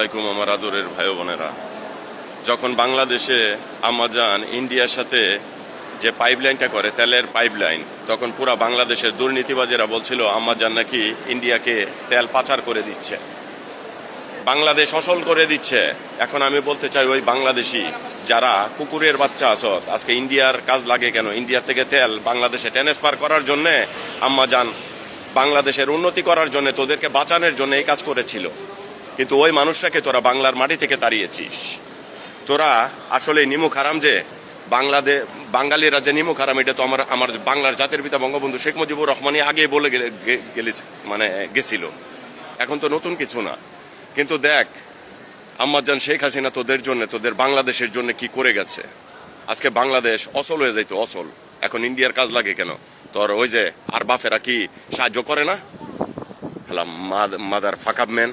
আসসালামু আমার আদরের ভাই বোনেরা, যখন বাংলাদেশে আম্মাজান ইন্ডিয়ার সাথে যে পাইপলাইনটা করে তেলের পাইপলাইন, তখন পুরা বাংলাদেশের দুর্নীতিবাজেরা বলছিল আম্মাজান নাকি ইন্ডিয়াকে তেল পাচার করে দিচ্ছে, বাংলাদেশ অসল করে দিচ্ছে। এখন আমি বলতে চাই, ওই বাংলাদেশি যারা কুকুরের বাচ্চা আসত, আজকে ইন্ডিয়ার কাজ লাগে কেন? ইন্ডিয়ার থেকে তেল বাংলাদেশে ট্রান্সফার করার জন্য আম্মাজান বাংলাদেশের উন্নতি করার জন্য, তোদেরকে বাঁচানোর জন্য এই কাজ করেছিল। কিন্তু ওই মানুষটাকে তোরা বাংলার মাটি থেকে তাড়িয়েছিস। তোরা আসলে নিমুখ হারাম। যে বাঙালিরা যে নিমুখ হারাম, এটা তো আমার বাংলার জাতির পিতা বঙ্গবন্ধু শেখ মুজিবুর রহমানই আগে বলে গেছিল। এখন তো নতুন কিছু না। কিন্তু দেখ আম্মাজান শেখ হাসিনা তোদের জন্য, তোদের বাংলাদেশের জন্য কি করে গেছে। আজকে বাংলাদেশ অচল হয়ে যাইতো, অচল। এখন ইন্ডিয়ার কাজ লাগে কেন? তোর ওই যে আর বাফেরা কি সাহায্য করে না? Motherfucker man.